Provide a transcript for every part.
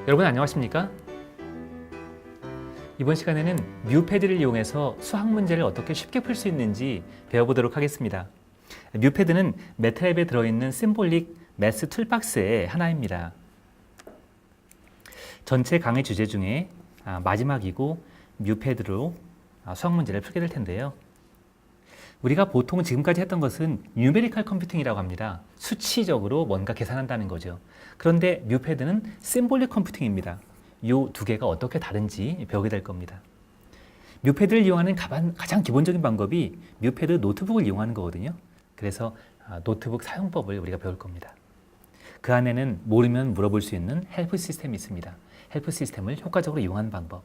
여러분 안녕하십니까? 이번 시간에는 뮤패드를 이용해서 수학 문제를 어떻게 쉽게 풀 수 있는지 배워보도록 하겠습니다. 뮤패드는 매트랩에 들어있는 심볼릭 매스 툴박스의 하나입니다. 전체 강의 주제 중에 마지막이고 뮤패드로 수학 문제를 풀게 될 텐데요. 우리가 보통 지금까지 했던 것은 뉴메리컬 컴퓨팅이라고 합니다. 수치적으로 뭔가 계산한다는 거죠. 그런데 뮤패드는 심볼릭 컴퓨팅입니다. 이 두 개가 어떻게 다른지 배우게 될 겁니다. 뮤패드를 이용하는 가장 기본적인 방법이 뮤패드 노트북을 이용하는 거거든요. 그래서 노트북 사용법을 우리가 배울 겁니다. 그 안에는 모르면 물어볼 수 있는 헬프 시스템이 있습니다. 헬프 시스템을 효과적으로 이용하는 방법,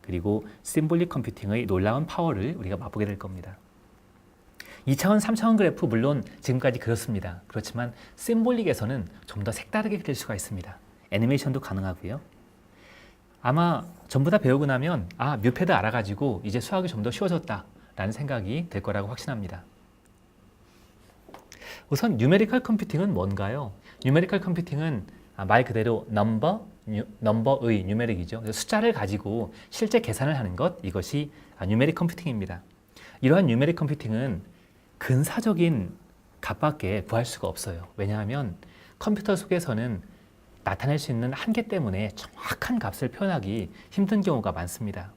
그리고 심볼릭 컴퓨팅의 놀라운 파워를 우리가 맛보게 될 겁니다. 2차원, 3차원 그래프 물론 지금까지 그렇습니다. 그렇지만 심볼릭에서는 좀 더 색다르게 그릴 수가 있습니다. 애니메이션도 가능하고요. 아마 전부 다 배우고 나면 뮤패드 알아가지고 이제 수학이 좀 더 쉬워졌다라는 생각이 들 거라고 확신합니다. 우선 뉴메리컬 컴퓨팅은 뭔가요? 뉴메리컬 컴퓨팅은 말 그대로 넘버의 뉴메릭이죠. 숫자를 가지고 실제 계산을 하는 것, 이것이 뉴메릭 컴퓨팅입니다. 이러한 뉴메릭 컴퓨팅은 근사적인 값밖에 구할 수가 없어요. 왜냐하면 컴퓨터 속에서는 나타낼 수 있는 한계 때문에 정확한 값을 표현하기 힘든 경우가 많습니다.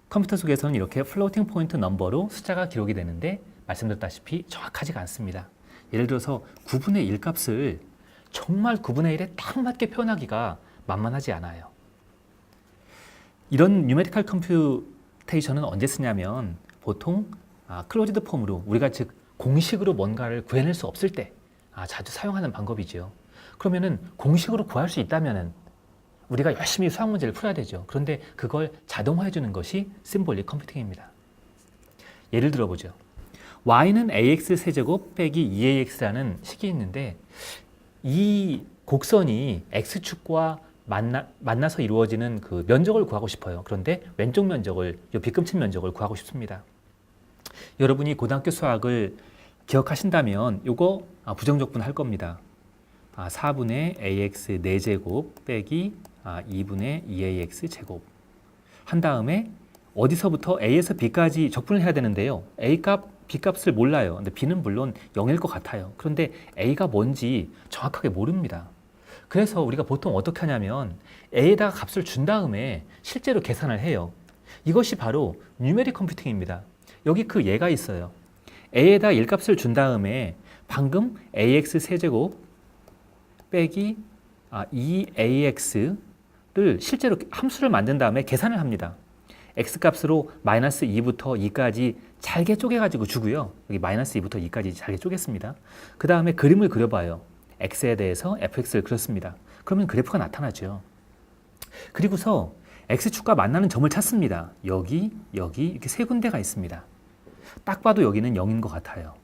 컴퓨터 속에서는 이렇게 플로팅 포인트 넘버로 숫자가 기록이 되는데 말씀드렸다시피 정확하지가 않습니다. 예를 들어서 9분의 1 값을 정말 9분의 1에 딱 맞게 표현하기가 만만하지 않아요. 이런 뉴메리컬 컴퓨테이션은 언제 쓰냐면 보통 클로즈드 폼으로 우리가 즉 공식으로 뭔가를 구해낼 수 없을 때 자주 사용하는 방법이죠. 그러면은 공식으로 구할 수 있다면은 우리가 열심히 수학 문제를 풀어야 되죠. 그런데 그걸 자동화해 주는 것이 심볼릭 컴퓨팅입니다. 예를 들어보죠. y는 ax 세제곱 빼기 2ax라는 식이 있는데 이 곡선이 x축과 만나서 이루어지는 그 면적을 구하고 싶어요. 그런데 왼쪽 면적을, 이 빗금친 면적을 구하고 싶습니다. 여러분이 고등학교 수학을 기억하신다면 이거 부정적분 할 겁니다. 4분의 ax 4제곱 빼기 2분의 2ax 제곱 한 다음에 어디서부터 a에서 b까지 적분을 해야 되는데요. a 값, b 값을 몰라요. 근데 b는 물론 0일 것 같아요. 그런데 a가 뭔지 정확하게 모릅니다. 그래서 우리가 보통 어떻게 하냐면 a에다가 값을 준 다음에 실제로 계산을 해요. 이것이 바로 뉴메릭 컴퓨팅입니다. 여기 그 예가 있어요. a에다 1값을 준 다음에 방금 ax 세제곱 빼기 2ax를 실제로 함수를 만든 다음에 계산을 합니다. x값으로 마이너스 2부터 2까지 잘게 쪼개가지고 주고요. 여기 마이너스 2부터 2까지 잘게 쪼갰습니다. 그 다음에 그림을 그려봐요. x에 대해서 fx를 그렸습니다. 그러면 그래프가 나타나죠. 그리고서 x축과 만나는 점을 찾습니다. 여기 이렇게 세 군데가 있습니다. 딱 봐도 여기는 0인 것 같아요.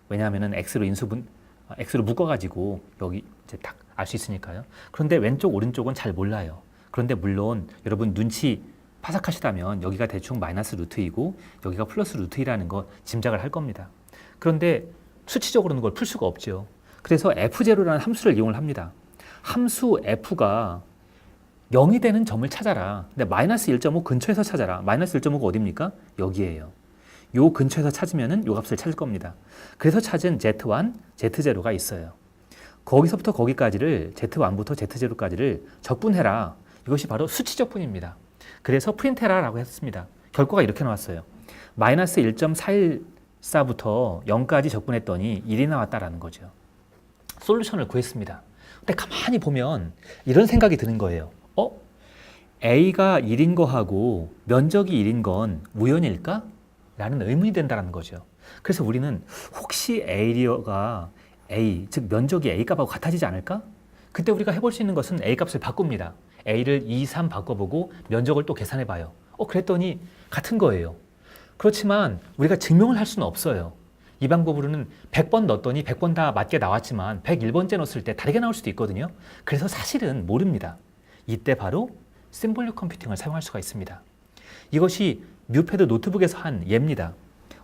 왜냐하면 x로 묶어가지고 여기 이제 딱 알 수 있으니까요. 그런데 왼쪽 오른쪽은 잘 몰라요. 그런데 물론 여러분 눈치 파삭하시다면 여기가 대충 마이너스 루트이고 여기가 플러스 루트이라는 거 짐작을 할 겁니다. 그런데 수치적으로는 그걸 풀 수가 없죠. 그래서 f0라는 함수를 이용을 합니다. 함수 f가 0이 되는 점을 찾아라. 근데 마이너스 1.5 근처에서 찾아라. 마이너스 1.5가 어디입니까? 여기에요. 요 근처에서 찾으면은 요 값을 찾을 겁니다. 그래서 찾은 Z1, Z0가 있어요. 거기서부터 거기까지를 Z1부터 Z0까지를 적분해라. 이것이 바로 수치 적분입니다. 그래서 프린트해라라고 했습니다. 결과가 이렇게 나왔어요. 마이너스 1.414부터 0까지 적분했더니 1이 나왔다라는 거죠. 솔루션을 구했습니다. 근데 가만히 보면 이런 생각이 드는 거예요. A가 1인 거하고 면적이 1인 건 우연일까? 라는 의문이 된다는 거죠. 그래서 우리는 혹시 에리어가 A, 즉 면적이 A 값하고 같아지지 않을까? 그때 우리가 해볼 수 있는 것은 A 값을 바꿉니다. A를 2, 3 바꿔보고 면적을 또 계산해봐요. 그랬더니 같은 거예요. 그렇지만 우리가 증명을 할 수는 없어요. 이 방법으로는 100번 넣었더니 100번 다 맞게 나왔지만 101번째 넣었을 때 다르게 나올 수도 있거든요. 그래서 사실은 모릅니다. 이때 바로 심볼릭 컴퓨팅을 사용할 수가 있습니다. 이것이 뮤패드 노트북에서 한 예입니다.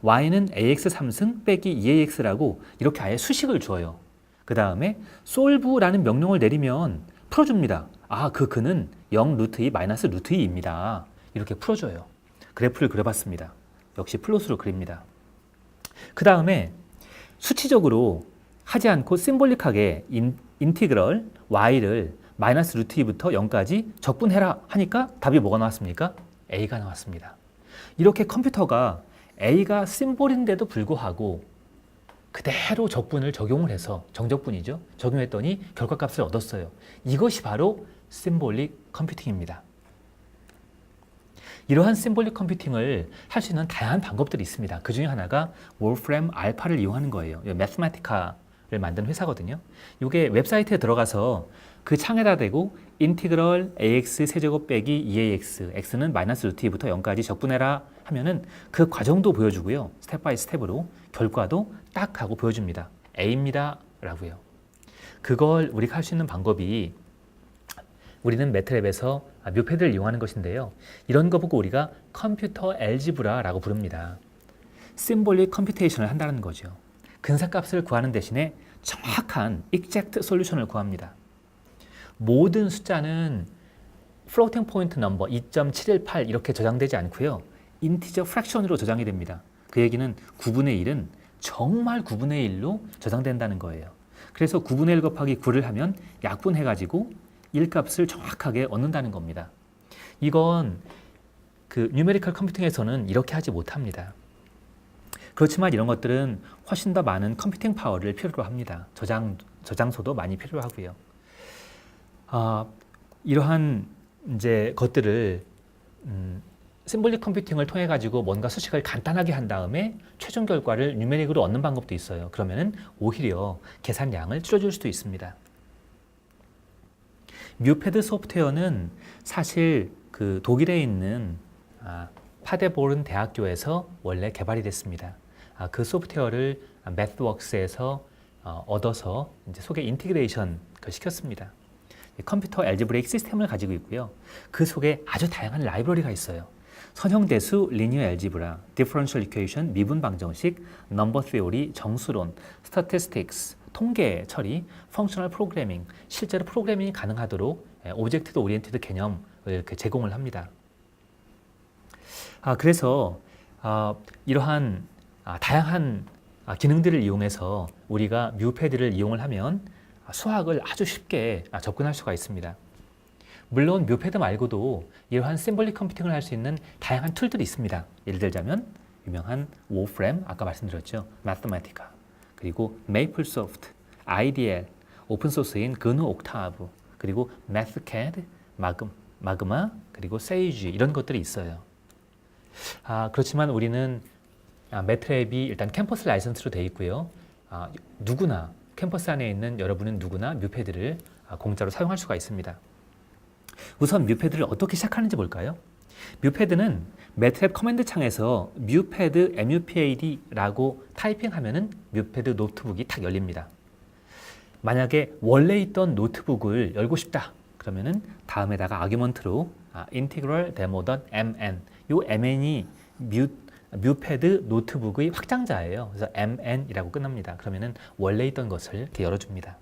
y는 ax 3승 빼기 2ax라고 이렇게 아예 수식을 줘요. 그 다음에 solve라는 명령을 내리면 풀어줍니다. 아, 그 근은 0 루트 2 마이너스 루트 2입니다. 이렇게 풀어줘요. 그래프를 그려봤습니다. 역시 플롯으로 그립니다. 그 다음에 수치적으로 하지 않고 심볼릭하게 인티그럴 y를 마이너스 루트 2부터 0까지 적분해라 하니까 답이 뭐가 나왔습니까? a가 나왔습니다. 이렇게 컴퓨터가 a가 심볼인데도 불구하고 그대로 적분을 적용을 해서 정적분이죠. 적용했더니 결과값을 얻었어요. 이것이 바로 심볼릭 컴퓨팅입니다. 이러한 심볼릭 컴퓨팅을 할 수 있는 다양한 방법들이 있습니다. 그 중에 하나가 월프램 알파를 이용하는 거예요. 매스마티카를 만든 회사거든요. 이게 웹사이트에 들어가서 그 창에다 대고 인티그럴 ax 세제곱 빼기 2ax, x는 마이너스 루트 2부터 0까지 적분해라 하면은 그 과정도 보여주고요. 스텝 바이 스텝으로 결과도 딱 하고 보여줍니다. a입니다 라고요. 그걸 우리가 할 수 있는 방법이 우리는 매트랩에서 뮤패드를 이용하는 것인데요. 이런 거 보고 우리가 컴퓨터 엘지브라라고 부릅니다. 심볼릭 컴퓨테이션을 한다는 거죠. 근사값을 구하는 대신에 정확한 exact 솔루션을 구합니다. 모든 숫자는 floating point number 2.718 이렇게 저장되지 않고요. 인티저 프랙션으로 저장이 됩니다. 그 얘기는 9분의 1은 정말 9분의 1로 저장된다는 거예요. 그래서 9분의 1 곱하기 9를 하면 약분해가지고 1값을 정확하게 얻는다는 겁니다. 이건 그 뉴메리컬 컴퓨팅에서는 이렇게 하지 못합니다. 그렇지만 이런 것들은 훨씬 더 많은 컴퓨팅 파워를 필요로 합니다. 저장소도 많이 필요로 하고요. 이러한 이제 것들을 심볼릭 컴퓨팅을 통해 가지고 뭔가 수식을 간단하게 한 다음에 최종 결과를 뉴메릭으로 얻는 방법도 있어요. 그러면은 오히려 계산량을 줄여줄 수도 있습니다. 뮤패드 소프트웨어는 사실 그 독일에 있는 파데보른 대학교에서 원래 개발이 됐습니다. 그 소프트웨어를 매스웍스에서 얻어서 이제 속에 인티그레이션 시켰습니다. 컴퓨터 엘지브레이크 시스템을 가지고 있고요. 그 속에 아주 다양한 라이브러리가 있어요. 선형대수, 리니어 엘지브라, 디퍼런셜 이퀘이션, 미분 방정식, 넘버 시오리, 정수론, 스태티스틱스, 통계 처리, 펑셔널 프로그래밍, 실제로 프로그래밍이 가능하도록 오브젝트 오리엔티드 개념을 제공을 합니다. 그래서 이러한 다양한 기능들을 이용해서 우리가 뮤패드를 이용을 하면 수학을 아주 쉽게 접근할 수가 있습니다. 물론 뮤패드 말고도 이러한 심볼릭 컴퓨팅을 할 수 있는 다양한 툴들이 있습니다. 예를 들자면 유명한 워프램, 아까 말씀드렸죠. 마스마티카, 그리고 메이플소프트, IDL, 오픈소스인 그누 옥타브, 그리고 매스캐드, 마그마, 그리고 세이지 이런 것들이 있어요. 그렇지만 우리는 매트랩이 일단 캠퍼스 라이선스로 되어 있고요. 누구나 캠퍼스 안에 있는 여러분은 누구나 뮤패드를 공짜로 사용할 수가 있습니다. 우선 뮤패드를 어떻게 시작하는지 볼까요? 뮤패드는 매트랩 커맨드 창에서 뮤패드 MUPAD라고 타이핑하면은 뮤패드 노트북이 탁 열립니다. 만약에 원래 있던 노트북을 열고 싶다 그러면은 다음에다가 아규먼트로 integral demo.mn 요 mn이 뮤패드 노트북의 확장자예요. 그래서 mn이라고 끝납니다. 그러면은 원래 있던 것을 이렇게 열어줍니다.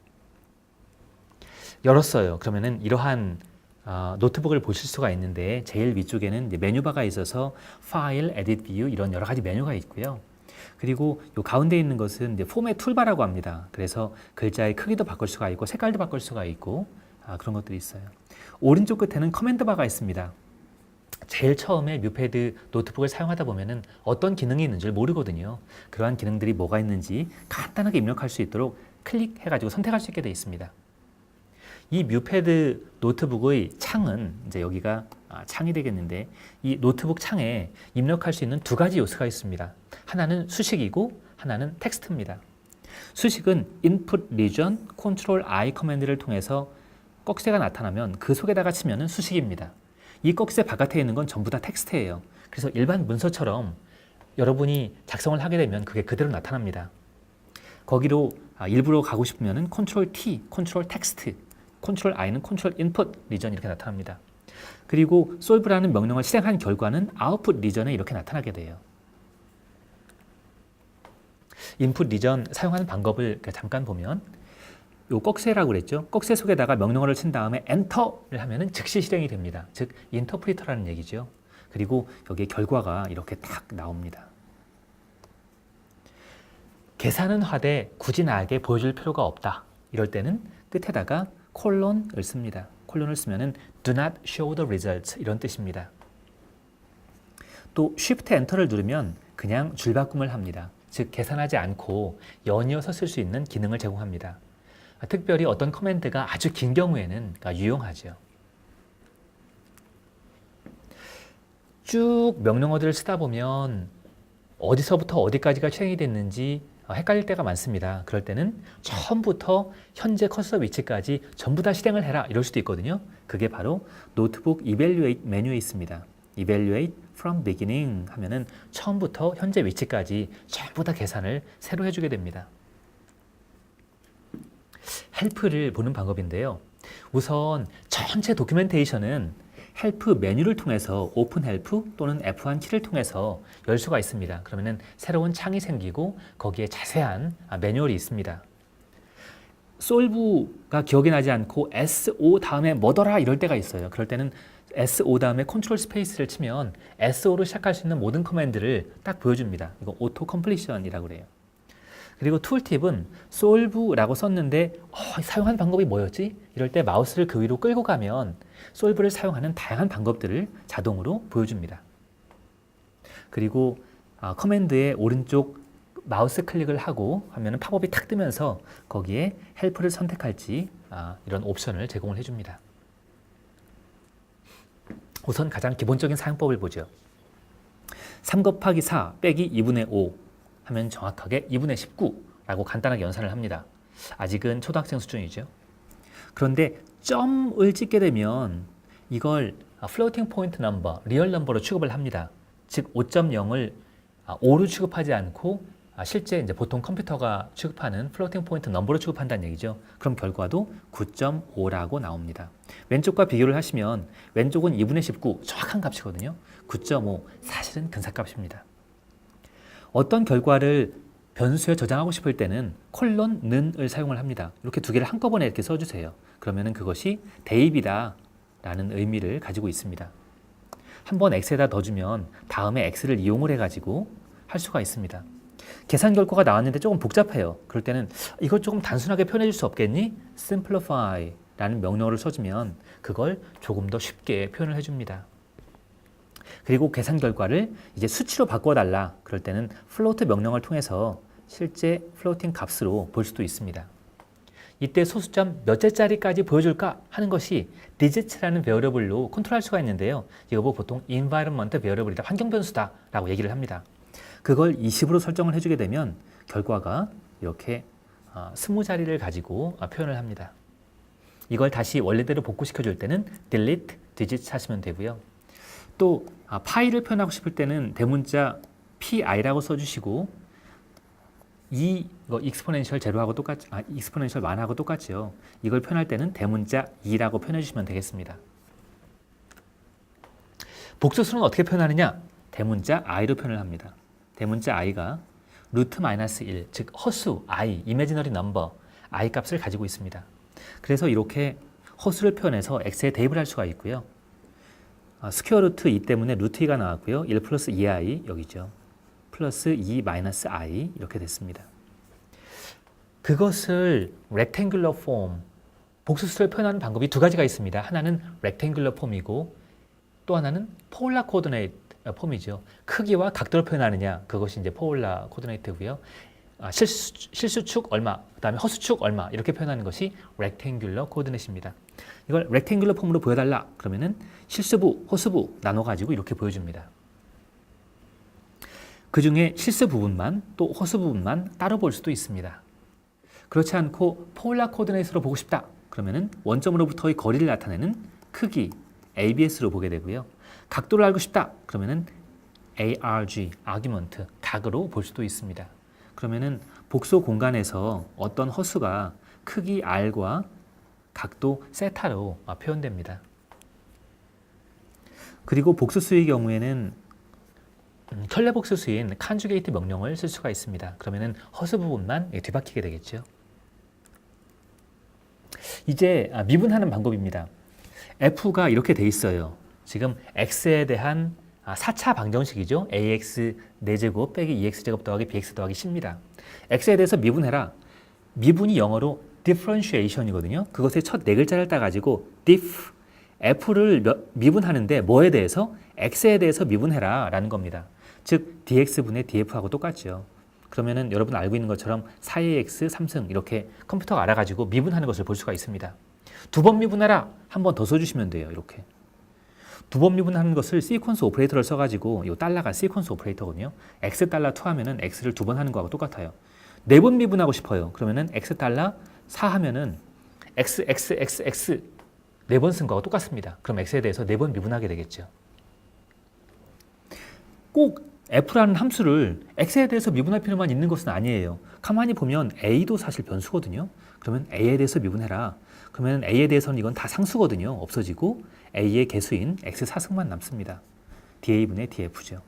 열었어요. 그러면은 이러한 노트북을 보실 수가 있는데 제일 위쪽에는 이제 메뉴바가 있어서 파일, 에딧 뷰 이런 여러 가지 메뉴가 있고요. 그리고 요 가운데 있는 것은 이제 포맷 툴바라고 합니다. 그래서 글자의 크기도 바꿀 수가 있고 색깔도 바꿀 수가 있고 그런 것들이 있어요. 오른쪽 끝에는 커맨드 바가 있습니다. 제일 처음에 뮤패드 노트북을 사용하다 보면은 어떤 기능이 있는지 모르거든요. 그러한 기능들이 뭐가 있는지 간단하게 입력할 수 있도록 클릭해가지고 선택할 수 있게 되어 있습니다. 이 뮤패드 노트북의 창은 이제 여기가 창이 되겠는데 이 노트북 창에 입력할 수 있는 두 가지 요소가 있습니다. 하나는 수식이고 하나는 텍스트입니다. 수식은 input region control I 커맨드를 통해서 꺽쇠가 나타나면 그 속에다가 치면은 수식입니다. 이 꺽쇠 바깥에 있는 건 전부 다 텍스트예요. 그래서 일반 문서처럼 여러분이 작성을 하게 되면 그게 그대로 나타납니다. 거기로 일부러 가고 싶으면은 컨트롤 T, 컨트롤 텍스트, 컨트롤 I는 컨트롤 인풋 리전 이렇게 나타납니다. 그리고 solve라는 명령을 실행한 결과는 output 리전에 이렇게 나타나게 돼요. 인풋 리전 사용하는 방법을 잠깐 보면 요 꺽쇠라고 그랬죠. 꺽쇠 속에다가 명령어를 친 다음에 엔터를 하면은 즉시 실행이 됩니다. 즉 인터프리터라는 얘기죠. 그리고 여기에 결과가 이렇게 딱 나옵니다. 계산은 하되 굳이 나에게 보여줄 필요가 없다. 이럴 때는 끝에다가 콜론을 씁니다. 콜론을 쓰면은 do not show the results 이런 뜻입니다. 또 Shift Enter를 누르면 그냥 줄바꿈을 합니다. 즉 계산하지 않고 연이어서 쓸 수 있는 기능을 제공합니다. 특별히 어떤 커맨드가 아주 긴 경우에는 유용하죠. 쭉 명령어들을 쓰다 보면 어디서부터 어디까지가 실행이 됐는지 헷갈릴 때가 많습니다. 그럴 때는 처음부터 현재 커서 위치까지 전부 다 실행을 해라 이럴 수도 있거든요. 그게 바로 노트북 Evaluate 메뉴에 있습니다. Evaluate from beginning 하면은 처음부터 현재 위치까지 전부 다 계산을 새로 해주게 됩니다. 헬프를 보는 방법인데요. 우선 전체 도큐멘테이션은 헬프 메뉴를 통해서 오픈 헬프 또는 F1 키를 통해서 열 수가 있습니다. 그러면은 새로운 창이 생기고 거기에 자세한 매뉴얼이 있습니다. 솔브가 기억이 나지 않고 SO 다음에 뭐더라 이럴 때가 있어요. 그럴 때는 SO 다음에 컨트롤 스페이스를 치면 SO로 시작할 수 있는 모든 커맨드를 딱 보여줍니다. 이거 오토 컴플리션이라고 그래요. 그리고 툴팁은 solve라고 썼는데 사용하는 방법이 뭐였지? 이럴 때 마우스를 그 위로 끌고 가면 solve를 사용하는 다양한 방법들을 자동으로 보여줍니다. 그리고 커맨드의 오른쪽 마우스 클릭을 하고 하면은 팝업이 탁 뜨면서 거기에 헬프를 선택할지 이런 옵션을 제공을 해줍니다. 우선 가장 기본적인 사용법을 보죠. 3 곱하기 4 빼기 2분의 5 하면 정확하게 2분의 19라고 간단하게 연산을 합니다. 아직은 초등학생 수준이죠. 그런데 점을 찍게 되면 이걸 floating point number, 리얼 넘버로 취급을 합니다. 즉 5.0을 5로 취급하지 않고 실제 이제 보통 컴퓨터가 취급하는 floating point number로 취급한다는 얘기죠. 그럼 결과도 9.5라고 나옵니다. 왼쪽과 비교를 하시면 왼쪽은 2분의 19 정확한 값이거든요. 9.5 사실은 근사값입니다. 어떤 결과를 변수에 저장하고 싶을 때는 콜론 는을 사용을 합니다. 이렇게 두 개를 한꺼번에 이렇게 써주세요. 그러면은 그것이 대입이다 라는 의미를 가지고 있습니다. 한번 x에다 넣어주면 다음에 x를 이용을 해가지고 할 수가 있습니다. 계산 결과가 나왔는데 조금 복잡해요. 그럴 때는 이걸 조금 단순하게 표현해 줄 수 없겠니? simplify 라는 명령어를 써주면 그걸 조금 더 쉽게 표현을 해줍니다. 그리고 계산 결과를 이제 수치로 바꿔달라. 그럴 때는 float 명령을 통해서 실제 플로팅 값으로 볼 수도 있습니다. 이때 소수점 몇째짜리까지 보여줄까 하는 것이 digits라는 베어러블로 컨트롤할 수가 있는데요. 이거 보통 environment variable이다, 환경 변수다 라고 얘기를 합니다. 그걸 20으로 설정을 해주게 되면 결과가 이렇게 20자리를 가지고 표현을 합니다. 이걸 다시 원래대로 복구시켜 줄 때는 delete digits 하시면 되고요. 또 파이를 표현하고 싶을 때는 대문자 pi라고 써주시고 이거 exponential 제로하고 똑같이 exponential 만하고 똑같죠. 이걸 표현할 때는 대문자 2라고 표현해 주시면 되겠습니다. 복소수는 어떻게 표현하느냐? 대문자 i로 표현을 합니다. 대문자 i가 루트 마이너스 1, 즉 허수 i, imaginary number i 값을 가지고 있습니다. 그래서 이렇게 허수를 표현해서 x에 대입을 할 수가 있고요. 스퀘어 루트 2 때문에 루트 2가 나왔고요. 1 플러스 2i 여기죠. 플러스 2 마이너스 i 이렇게 됐습니다. 그것을 rectangular form, 복수수를 표현하는 방법이 두 가지가 있습니다. 하나는 rectangular form이고 또 하나는 polar coordinate 폼이죠. 크기와 각도를 표현하느냐 그것이 이제 polar coordinate고요. 실수축 얼마, 그 다음에 허수축 얼마 이렇게 표현하는 것이 rectangular coordinate입니다. 이걸 rectangular 폼으로 보여달라 그러면은 실수부, 허수부 나눠가지고 이렇게 보여줍니다. 그 중에 실수 부분만 또 허수 부분만 따로 볼 수도 있습니다. 그렇지 않고 폴라 코디네이트로 보고 싶다 그러면은 원점으로부터의 거리를 나타내는 크기 ABS로 보게 되고요. 각도를 알고 싶다 그러면은 ARG, 아규먼트, 각으로 볼 수도 있습니다. 그러면은 복소 공간에서 어떤 허수가 크기 R과 각도 세타로 표현됩니다. 그리고 복수수의 경우에는 켤레복수수인 컨주게이트 명령을 쓸 수가 있습니다. 그러면은 허수 부분만 뒤바뀌게 되겠죠. 이제 미분하는 방법입니다. f가 이렇게 돼 있어요. 지금 x에 대한 4차 방정식이죠. ax 4제곱 빼기 2x제곱 더하기 bx 더하기 c입니다. x에 대해서 미분해라. 미분이 영어로 differentiation이거든요. 그것의 첫 네 글자를 따가지고 diff, f를 미분하는데 뭐에 대해서? x에 대해서 미분해라 라는 겁니다. 즉 dx분의 df하고 똑같죠. 그러면은 여러분 알고 있는 것처럼 4ax 3승 이렇게 컴퓨터가 알아가지고 미분하는 것을 볼 수가 있습니다. 두 번 미분해라. 한 번 더 써주시면 돼요. 이렇게. 두 번 미분하는 것을 시퀀스 오퍼레이터를 써가지고 이 달러가 시퀀스 오퍼레이터거든요. x 달러 2 하면은 x를 두 번 하는 거하고 똑같아요. 네 번 미분하고 싶어요. 그러면은 x 달러 4 하면은 x 네 번 쓴 거하고 똑같습니다. 그럼 x에 대해서 네 번 미분하게 되겠죠. 꼭 f라는 함수를 x에 대해서 미분할 필요만 있는 것은 아니에요. 가만히 보면 a도 사실 변수거든요. 그러면 a에 대해서 미분해라. 그러면 a에 대해서는 이건 다 상수거든요. 없어지고 a의 개수인 x 4승만 남습니다. da분의 df죠.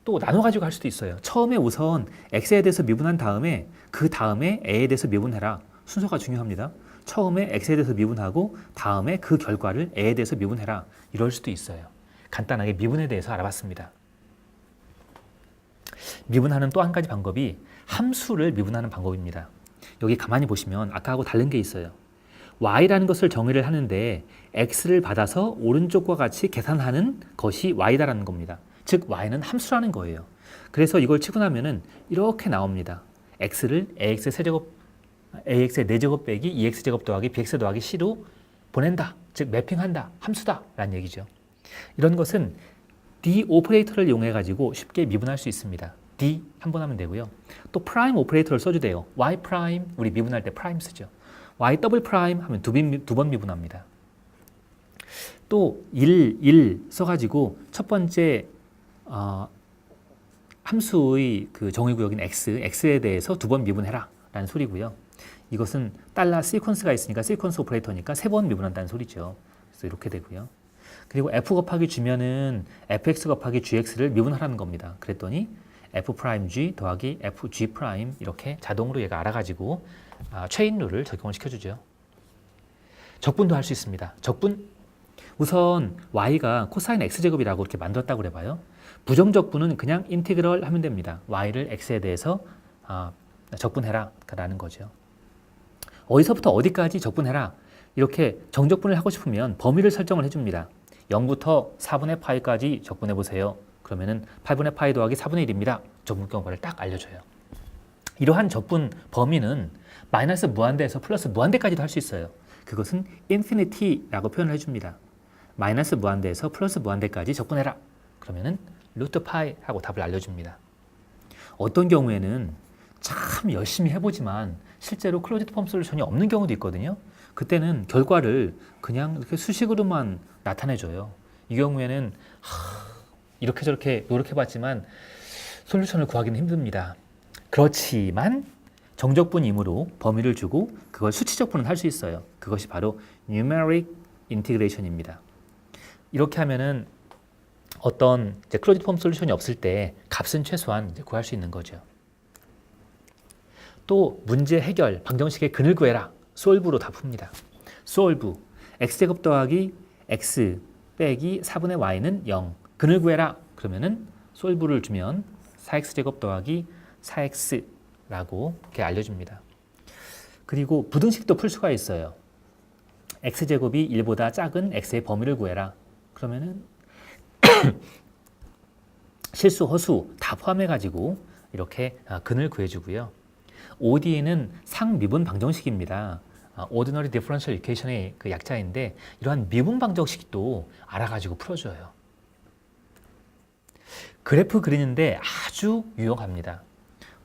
또 나눠가지고 할 수도 있어요. 처음에 우선 x에 대해서 미분한 다음에 그 다음에 a에 대해서 미분해라. 순서가 중요합니다. 처음에 x에 대해서 미분하고 다음에 그 결과를 a에 대해서 미분해라. 이럴 수도 있어요. 간단하게 미분에 대해서 알아봤습니다. 미분하는 또 한 가지 방법이 함수를 미분하는 방법입니다. 여기 가만히 보시면 아까하고 다른 게 있어요. y라는 것을 정의를 하는데 x를 받아서 오른쪽과 같이 계산하는 것이 y다라는 겁니다. 즉 y는 함수라는 거예요. 그래서 이걸 치고 나면은 이렇게 나옵니다. x를 ax의 4제곱 빼기 2x제곱 더하기 bx 더하기 c로 보낸다. 즉 매핑한다. 함수다. 라는 얘기죠. 이런 것은 d 오퍼레이터를 이용해 가지고 쉽게 미분할 수 있습니다. d 한 번 하면 되고요. 또 프라임 오퍼레이터를 써주대요. y 프라임 우리 미분할 때 프라임 쓰죠. y 더블 프라임 하면 두 번 미분합니다. 또 1 써가지고 첫 번째 함수의 그 정의구역인 x에 대해서 두 번 미분해라 라는 소리고요. 이것은 달러 시퀀스가 있으니까 시퀀스 오퍼레이터니까 세 번 미분한다는 소리죠. 그래서 이렇게 되고요. 그리고 f 곱하기 g면은 fx 곱하기 gx를 미분하라는 겁니다. 그랬더니 f 프라임 g 더하기 f g 프라임 이렇게 자동으로 얘가 알아가지고 체인 룰을 적용을 시켜주죠. 적분도 할 수 있습니다. 적분 우선 y가 코사인 x제곱이라고 이렇게 만들었다고 그래봐요. 부정적분은 그냥 인티그럴 하면 됩니다. y를 x에 대해서 적분해라 라는 거죠. 어디서부터 어디까지 적분해라 이렇게 정적분을 하고 싶으면 범위를 설정을 해줍니다. 0부터 4분의 파이까지 적분해 보세요. 그러면은 8분의 파이 더하기 4분의 1입니다. 적분 경우를 딱 알려줘요. 이러한 적분 범위는 마이너스 무한대에서 플러스 무한대까지도 할 수 있어요. 그것은 infinity라고 표현을 해줍니다. 마이너스 무한대에서 플러스 무한대까지 적분해라. 그러면은 루트 파이 하고 답을 알려줍니다. 어떤 경우에는 참 열심히 해보지만 실제로 클로즈드 폼 솔루션이 없는 경우도 있거든요. 그때는 결과를 그냥 이렇게 수식으로만 나타내줘요. 이 경우에는 이렇게 저렇게 노력해봤지만 솔루션을 구하기는 힘듭니다. 그렇지만 정적분이므로 범위를 주고 그걸 수치적분은 할 수 있어요. 그것이 바로 numeric integration입니다. 이렇게 하면은 어떤 클로즈드 폼 솔루션이 없을 때 값은 최소한 구할 수 있는 거죠. 또 문제 해결 방정식의 근을 구해라. solve로 다 풉니다. solve x제곱 더하기 x 빼기 4분의 y는 0. 근을 구해라. 그러면은 solve를 주면 4x제곱 더하기 4x라고 이렇게 알려줍니다. 그리고 부등식도 풀 수가 있어요. x제곱이 1보다 작은 x의 범위를 구해라. 그러면은 실수, 허수 다 포함해가지고 이렇게 근을 구해주고요. ODE는 상미분 방정식입니다. Ordinary Differential Equation의 그 약자인데 이러한 미분 방정식도 알아가지고 풀어줘요. 그래프 그리는데 아주 유용합니다.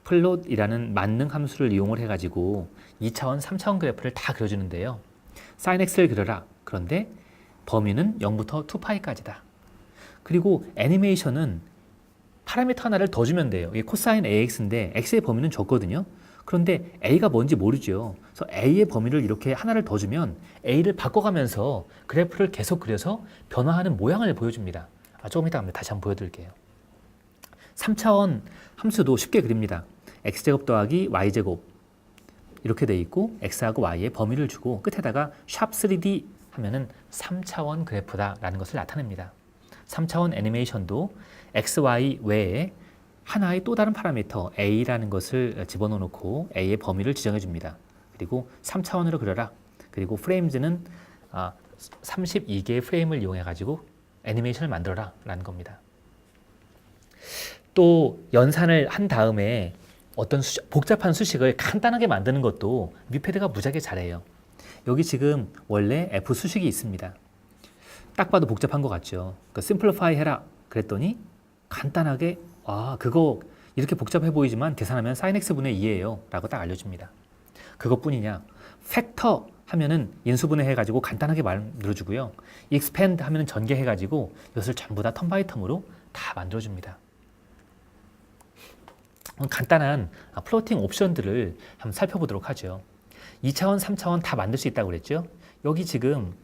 플롯이라는 만능 함수를 이용을 해가지고 2차원, 3차원 그래프를 다 그려주는데요. sin x를 그려라. 그런데 범위는 0부터 2파이까지다. 그리고 애니메이션은 파라미터 하나를 더 주면 돼요. 이게 코사인 AX인데 X의 범위는 적거든요. 그런데 A가 뭔지 모르죠. 그래서 A의 범위를 이렇게 하나를 더 주면 A를 바꿔가면서 그래프를 계속 그려서 변화하는 모양을 보여줍니다. 조금 이따 다시 한번 보여드릴게요. 3차원 함수도 쉽게 그립니다. X제곱 더하기 Y제곱 이렇게 돼 있고 x하고 y의 범위를 주고 끝에다가 샵3D 하면은 3차원 그래프다라는 것을 나타냅니다. 3차원 애니메이션도 x, y 외에 하나의 또 다른 파라미터 a라는 것을 집어넣어 놓고 a의 범위를 지정해 줍니다. 그리고 3차원으로 그려라. 그리고 프레임즈는 32개의 프레임을 이용해 가지고 애니메이션을 만들어라 라는 겁니다. 또 연산을 한 다음에 어떤 복잡한 수식을 간단하게 만드는 것도 뮤패드가 무지하게 잘해요. 여기 지금 원래 F 수식이 있습니다. 딱 봐도 복잡한 것 같죠. 그 심플리파이 해라 그랬더니 간단하게 그거 이렇게 복잡해 보이지만 계산하면 sin x분의 2예요 라고 딱 알려줍니다. 그것뿐이냐, 팩터 하면은 인수분해 해가지고 간단하게 만들어주고요. expand 하면은 전개해가지고 이것을 전부 다 텀 바이 텀으로 다 만들어줍니다. 간단한 플로팅 옵션들을 한번 살펴보도록 하죠. 2차원, 3차원 다 만들 수 있다고 그랬죠. 여기 지금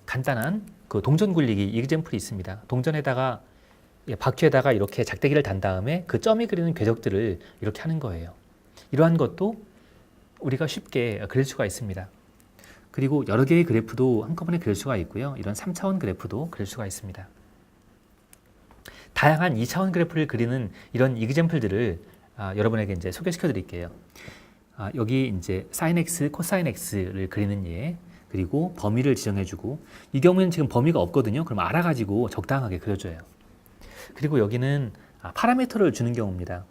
간단한 그 동전 굴리기 이그젬플이 있습니다. 동전에다가 바퀴에다가 이렇게 작대기를 단 다음에 그 점이 그리는 궤적들을 이렇게 하는 거예요. 이러한 것도 우리가 쉽게 그릴 수가 있습니다. 그리고 여러 개의 그래프도 한꺼번에 그릴 수가 있고요. 이런 3차원 그래프도 그릴 수가 있습니다. 다양한 2차원 그래프를 그리는 이런 이그젬플들을 여러분에게 이제 소개시켜 드릴게요. 여기 이제 sin x, cosine x를 그리는 예, 그리고 범위를 지정해 주고, 이 경우에는 지금 범위가 없거든요. 그럼 알아가지고 적당하게 그려줘요. 그리고 여기는 파라미터를 주는 경우입니다.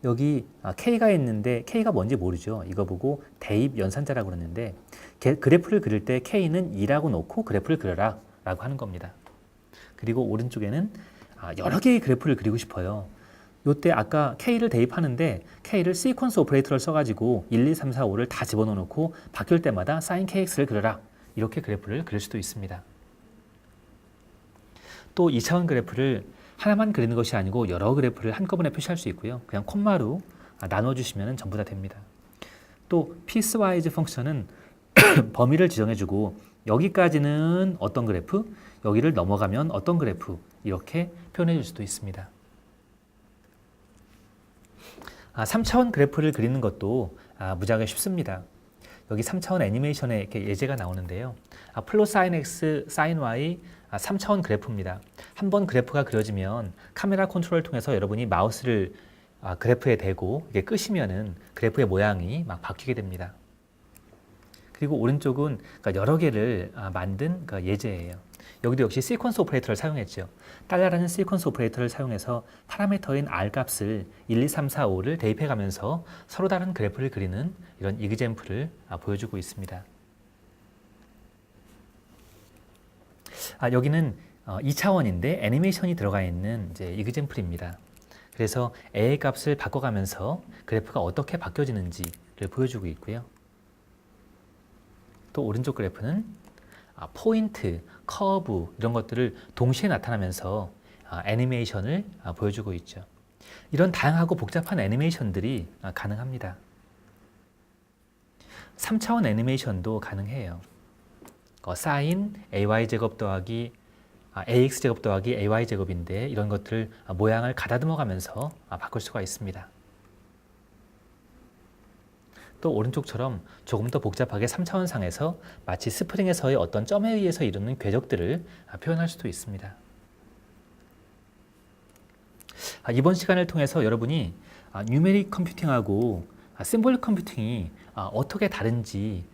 여기 K가 있는데 K가 뭔지 모르죠. 이거 보고 대입 연산자라고 그러는데 그래프를 그릴 때 K는 2라고 놓고 그래프를 그려라 라고 하는 겁니다. 그리고 오른쪽에는 여러 개의 그래프를 그리고 싶어요. 요때 아까 K를 대입하는데 K를 시퀀스 오퍼레이터를 써가지고 1, 2, 3, 4, 5를 다 집어넣어 놓고 바뀔 때마다 sin KX를 그려라. 이렇게 그래프를 그릴 수도 있습니다. 또 2차원 그래프를 하나만 그리는 것이 아니고 여러 그래프를 한꺼번에 표시할 수 있고요. 그냥 콤마로 나눠주시면 전부 다 됩니다. 또 piecewise 펑션은 범위를 지정해주고 여기까지는 어떤 그래프, 여기를 넘어가면 어떤 그래프 이렇게 표현해 줄 수도 있습니다. 3차원 그래프를 그리는 것도 무지하게 쉽습니다. 여기 3차원 애니메이션에 이렇게 예제가 나오는데요. 플롯 sin x, sin y 3차원 그래프입니다. 한번 그래프가 그려지면 카메라 컨트롤을 통해서 여러분이 마우스를 그래프에 대고 이게 끄시면은 그래프의 모양이 막 바뀌게 됩니다. 그리고 오른쪽은 여러 개를 만든 예제예요. 여기도 역시 시퀀스 오퍼레이터를 사용했죠. 달러라는 시퀀스 오퍼레이터를 사용해서 파라미터인 R 값을 1, 2, 3, 4, 5를 대입해 가면서 서로 다른 그래프를 그리는 이런 이그젬플을 보여주고 있습니다. 여기는 2차원인데 애니메이션이 들어가 있는 이제 이그젬플입니다. 그래서 A의 값을 바꿔가면서 그래프가 어떻게 바뀌어지는지를 보여주고 있고요. 또 오른쪽 그래프는 포인트, 커브 이런 것들을 동시에 나타나면서 애니메이션을 보여주고 있죠. 이런 다양하고 복잡한 애니메이션들이 가능합니다. 3차원 애니메이션도 가능해요. sin ay제곱 더하기 ax제곱 더하기 ay제곱인데 이런 것들 모양을 가다듬어 가면서 바꿀 수가 있습니다. 또 오른쪽처럼 조금 더 복잡하게 3차원 상에서 마치 스프링에서의 어떤 점에 의해서 이루는 궤적들을 표현할 수도 있습니다. 이번 시간을 통해서 여러분이 뉴메릭 컴퓨팅하고 심볼릭 컴퓨팅이 어떻게 다른지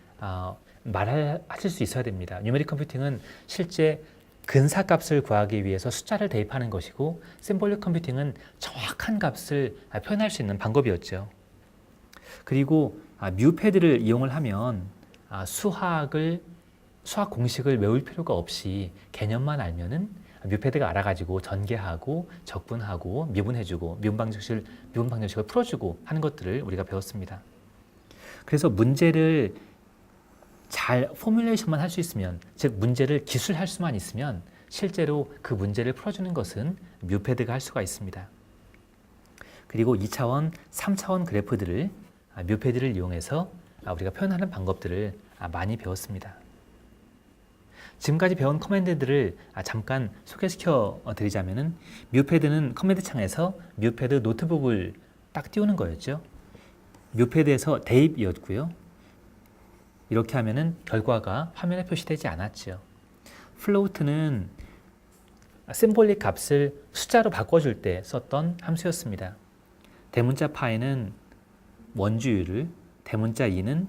말하실 수 있어야 됩니다. 뉴메릭 컴퓨팅은 실제 근사값을 구하기 위해서 숫자를 대입하는 것이고 심볼릭 컴퓨팅은 정확한 값을 표현할 수 있는 방법이었죠. 그리고 뮤패드를 이용을 하면 수학 공식을 외울 필요가 없이 개념만 알면은 뮤패드가 알아가지고 전개하고 적분하고 미분해주고 미분 방정식을 풀어주고 하는 것들을 우리가 배웠습니다. 그래서 문제를 잘 포뮬레이션만 할 수 있으면, 즉 문제를 기술할 수만 있으면 실제로 그 문제를 풀어주는 것은 뮤패드가 할 수가 있습니다. 그리고 2차원, 3차원 그래프들을 뮤패드를 이용해서 우리가 표현하는 방법들을 많이 배웠습니다. 지금까지 배운 커맨드들을 잠깐 소개시켜 드리자면은 뮤패드는 커맨드 창에서 뮤패드 노트북을 딱 띄우는 거였죠. 뮤패드에서 대입이었고요. 이렇게 하면은 결과가 화면에 표시되지 않았죠. float는 심볼릭 값을 숫자로 바꿔줄 때 썼던 함수였습니다. 대문자 파이는 원주율을, 대문자 e는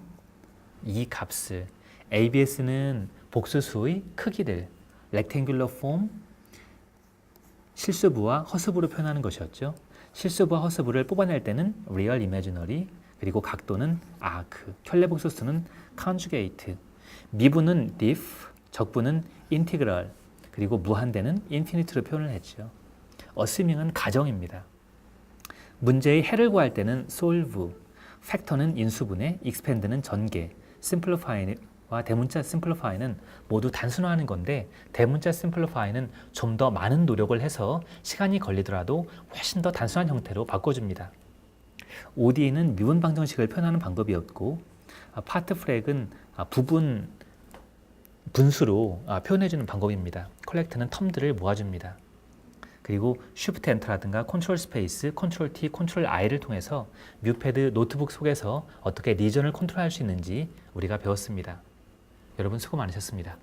이 값을, abs는 복수수의 크기를, rectangular form, 실수부와 허수부로 표현하는 것이었죠. 실수부와 허수부를 뽑아낼 때는 real, imaginary, 그리고 각도는 arc, 켤레복수수는 conjugate, 미분은 diff, 적분은 integral, 그리고 무한대는 infinite로 표현을 했죠. assuming은 가정입니다. 문제의 해를 구할 때는 solve, 팩터는 인수분해, expand는 전개, simplify와 대문자 simplify는 모두 단순화하는 건데 대문자 simplify는 좀 더 많은 노력을 해서 시간이 걸리더라도 훨씬 더 단순한 형태로 바꿔줍니다. ODE는 미분 방정식을 표현하는 방법이었고 part flag은 부분 분수로 표현해주는 방법입니다. collect는 텀들을 모아줍니다. 그리고 Shift Enter라든가 Control Space, Control T, Control I를 통해서 뮤패드 노트북 속에서 어떻게 리전을 컨트롤할 수 있는지 우리가 배웠습니다. 여러분 수고 많으셨습니다.